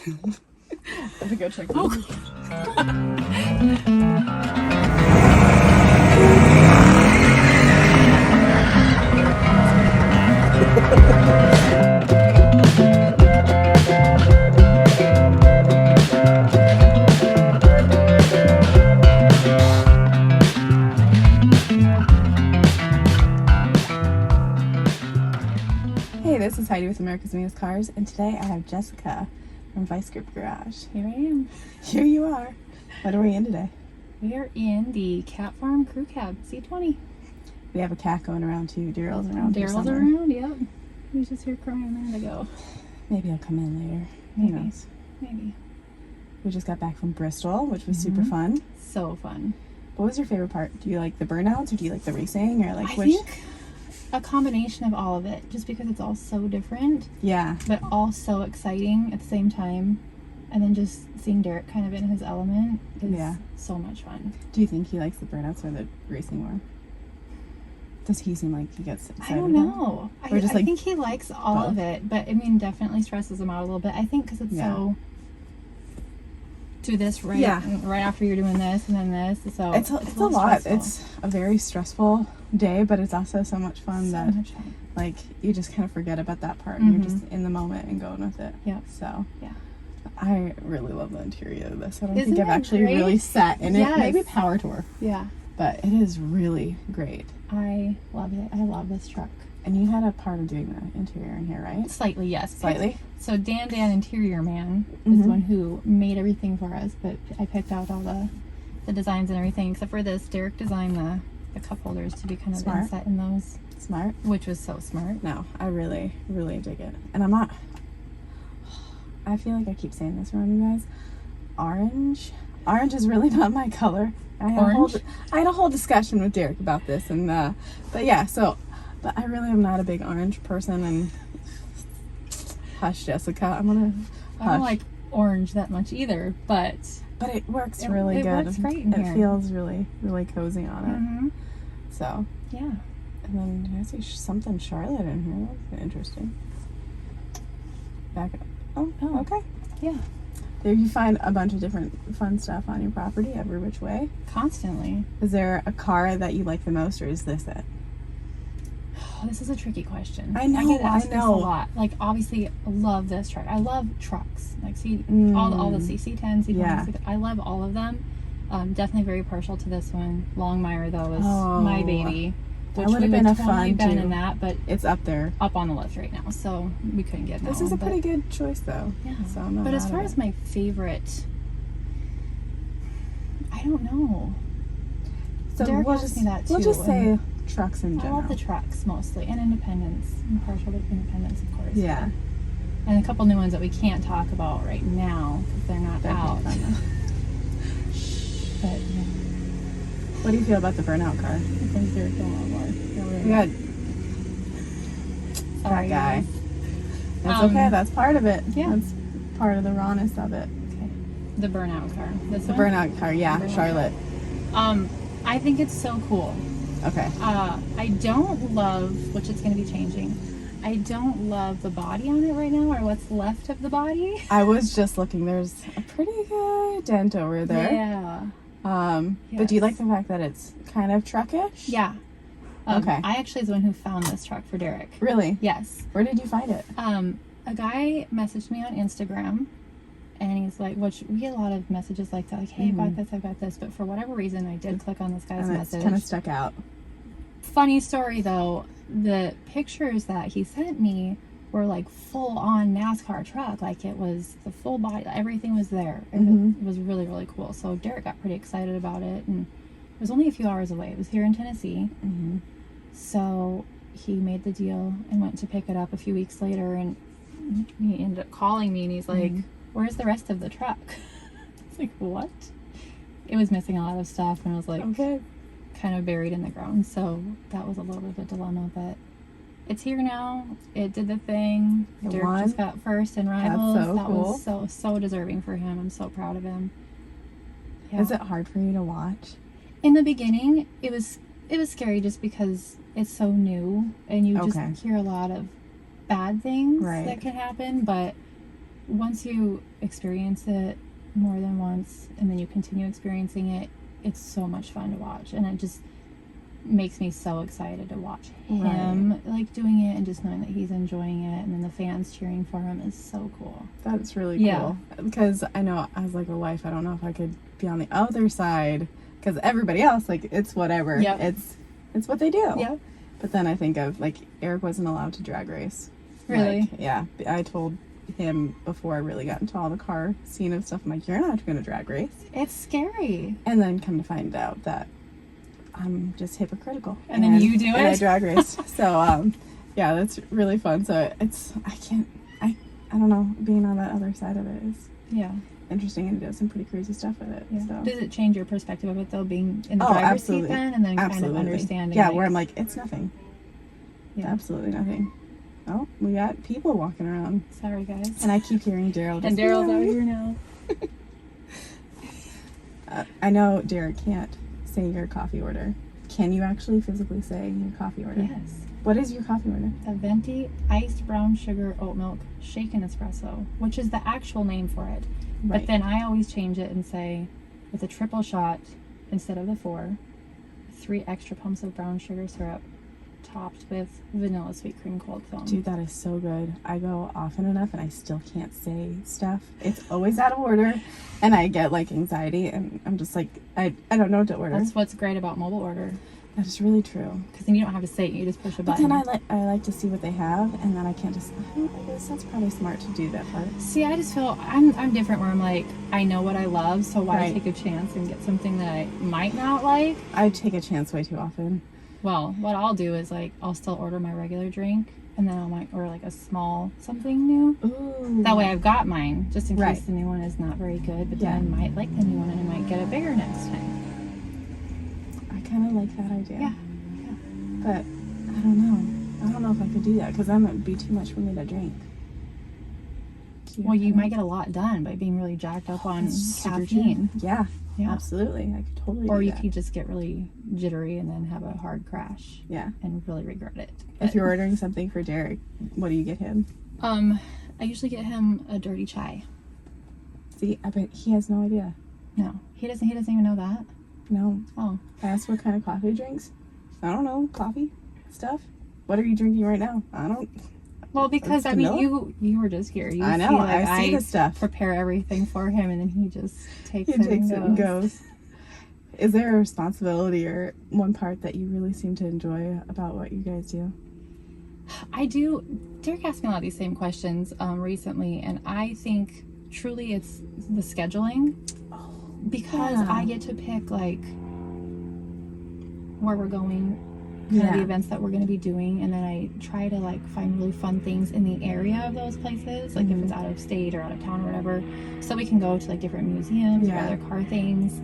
Gotta go check. Hey, this is Heidi with America's Meanest Cars, and today I have Jessica from Vice Grip Garage. Here I am. Here you are. What are we in today? We are in the Cat Farm Crew Cab C20. We have a cat going around too. Daryl's around. Daryl's around, yep. He was just here crying a minute ago. Maybe he'll come in later. Maybe. Who knows? Maybe. We just got back from Bristol, which was super fun. So fun. What was your favorite part? Do you like the burnouts or do you like the racing or like I which? think a combination of all of it, just because it's all so different, Yeah. but all so exciting at the same time. And then just seeing Derek kind of in his element is so much fun. Do you think he likes the burnouts or the racing more? Does he seem like he gets excited? I don't know. I like think he likes all of it, but I mean, definitely stresses him out a little bit. I think because it's so. Do this right after you're doing this and then this. So it's a lot. Stressful. It's a very stressful day, but it's also so much fun like you just kind of forget about that part and you're just in the moment and going with it. Yeah. So yeah. I really love the interior of this. I don't Isn't think I've actually great? really sat in it. Yes. Maybe Power Tour. Yeah. But it is really great. I love it. I love this truck. And you had a part of doing the interior in here, right? Slightly, yes. Slightly? So Dan Interior Man is the one who made everything for us, but I picked out all the designs and everything, except for this. Derek designed the cup holders to be kind of inset in those. Smart. Which was so smart. No, I really, really dig it. And I feel like I keep saying this around you guys. Orange is really not my color. I had a whole discussion with Derek about this, and but I really am not a big orange person. And hush, Jessica, I'm gonna. I don't like orange that much either, but it works really good. It works great in here. It feels really, really cozy on it. So yeah. And then I see something Charlotte in here. That's interesting. Back up. Oh, okay. Yeah. There you find a bunch of different fun stuff on your property every which way. Constantly. Is there a car that you like the most, or is this it? Oh, this is a tricky question. I know. I get asked this a lot. Like, obviously, I love this truck. I love trucks. Like, all the CC10s, C10s. I love all of them. Definitely very partial to this one. Longmire, though, is my baby. That would have been a fun been in that, but it's up there, up on the list right now. So we couldn't get that. This is a pretty good choice, though. Yeah. So I'm not but as far as my favorite, I don't know. So Derek asked me that too. We'll just say trucks in general. I love the trucks mostly, and Independence. I'm partial to Independence, of course. Yeah. And a couple new ones that we can't talk about right now because they're not out. But yeah. What do you feel about the burnout car? I think they're going more. We got that guy. It's okay. That's part of it. Yeah. That's part of the rawness of it. Okay. The burnout car. Burnout car. Yeah, Charlotte. I think it's so cool. Okay. I don't love, which it's going to be changing. I don't love the body on it right now, or what's left of the body. I was just looking. There's a pretty good dent over there. Yeah. But do you like the fact that it's kind of truckish? Yeah. Okay. I actually is the one who found this truck for Derek. Really? Yes. Where did you find it? A guy messaged me on Instagram, and he's like, we get a lot of messages like that, like, hey, I've got this, but for whatever reason, I did click on this guy's message. Kind of stuck out. Funny story, though, the pictures that he sent me were like full-on NASCAR truck, like it was the full body, everything was there. It was really, really cool. So Derek got pretty excited about it, and it was only a few hours away. It was here in Tennessee. So he made the deal and went to pick it up a few weeks later, and he ended up calling me, and he's like, where's the rest of the truck? I was like, what? It was missing a lot of stuff, and it was like kind of buried in the ground. So that was a little bit of a dilemma, but it's here now. It did the thing. Derek just got first in Rivals. That's so cool. Was so deserving for him. I'm so proud of him. Yeah. Is it hard for you to watch? In the beginning, it was scary just because it's so new, and you just hear a lot of bad things that can happen. But once you experience it more than once and then you continue experiencing it, it's so much fun to watch, and it just makes me so excited to watch him like doing it and just knowing that he's enjoying it, and then the fans cheering for him is so cool. That's really cool. Because I know as like a wife, I don't know if I could be on the other side, because everybody else, like, it's whatever. It's what they do. But then I think of, like, Eric wasn't allowed to drag race. Really? Like, yeah. I told him before I really got into all the car scene and stuff, I'm like, you're not going to drag race. It's scary. And then come to find out that I'm just hypocritical. And then you do it? And I drag race. So, yeah, that's really fun. So I don't know, being on that other side of it is interesting, and does some pretty crazy stuff with it. So. Does it change your perspective of it, though, being in the driver's seat then, and then kind of understanding? Yeah, where I'm like, it's nothing. Absolutely nothing. Oh, we got people walking around. Sorry, guys. And I keep hearing Daryl. And Daryl's out here now. I know Derek can't say your coffee order. Can you actually physically say your coffee order? Yes. What is your coffee order? A venti iced brown sugar oat milk shaken espresso, which is the actual name for it. Right. But then I always change it and say, with a triple shot instead of the 4, 3 extra pumps of brown sugar syrup, topped with vanilla sweet cream cold foam. Dude, that is so good. I go often enough and I still can't say stuff. It's always out of order, and I get like anxiety, and I'm just like, I don't know what to order. That's what's great about mobile order. That is really true. Because then you don't have to say it, you just push a button. But then I like to see what they have, and then I can't just, I guess that's probably smart to do that part. See, I just feel, I'm different, where I'm like, I know what I love, so why take a chance and get something that I might not like? I take a chance way too often. Well, what I'll do is, like, I'll still order my regular drink, and then I might order like a small something new. Ooh. That way I've got mine, just in case the new one is not very good, but then I might like the new one and I might get it bigger next time. I kind of like that idea. Yeah. But I don't know if I could do that, because then it would be too much for me to drink. Well, you might get a lot done by being really jacked up on caffeine. Yeah, absolutely. I could totally Or do you that. could just get really jittery and then have a hard crash. Yeah. And really regret it. If you're ordering something for Derek, what do you get him? I usually get him a dirty chai. See, I bet he has no idea. No, he doesn't even know that. No. Oh. I asked what kind of coffee he drinks. I don't know. Coffee stuff. What are you drinking right now? I don't. Well, because I mean, you were just here. I know. I see the stuff. Prepare everything for him, and then he just takes it and goes. Is there a responsibility or one part that you really seem to enjoy about what you guys do? I do. Derek asked me a lot of these same questions recently, and I think truly it's the scheduling, because I get to pick like where we're going, kind of the events that we're going to be doing, and then I try to like find really fun things in the area of those places, like if it's out of state or out of town or whatever, so we can go to like different museums or other car things.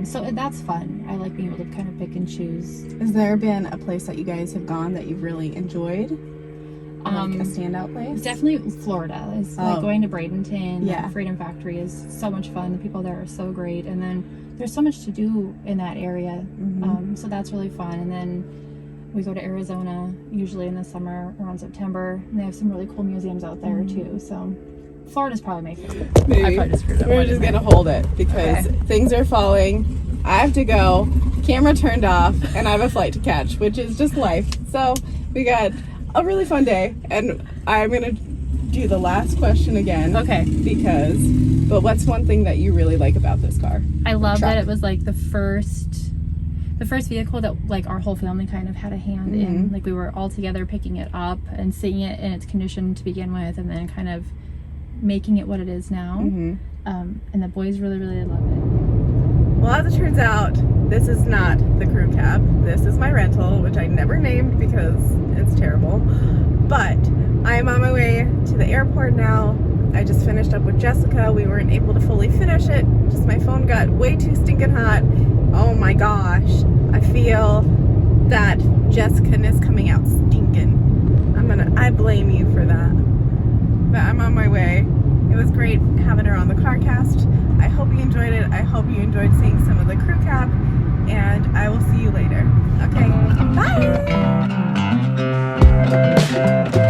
So that's fun. I like being able to kind of pick and choose. Has there been a place that you guys have gone that you've really enjoyed? Like a standout place? Definitely Florida. It's like going to Bradenton. Yeah. Freedom Factory is so much fun. The people there are so great. And then there's so much to do in that area. So that's really fun. And then we go to Arizona usually in the summer around September. And they have some really cool museums out there too. So Florida's probably my favorite. Maybe. I probably just screwed up. We're just going to hold it because things are falling. I have to go. Camera turned off. And I have a flight to catch, which is just life. So we got a really fun day. And I'm going to do the last question again. Okay. But what's one thing that you really like about this car? I love that it was like the first vehicle that like our whole family kind of had a hand in. Like we were all together picking it up and seeing it in its condition to begin with, and then kind of making it what it is now. And the boys really love it. Well, as it turns out, this is not the crew cab. This is my rental, which I never named because it's terrible. But I'm on my way to the airport now. I just finished up with Jessica. We weren't able to fully finish it. Just my phone got way too stinking hot. Oh my gosh. I feel that Jessica-ness coming out stinking. I blame you for that. But I'm on my way. It was great having her on the CarCast. I hope you enjoyed it. I hope you enjoyed seeing some of the crew cab. And I will see you later. Okay, bye!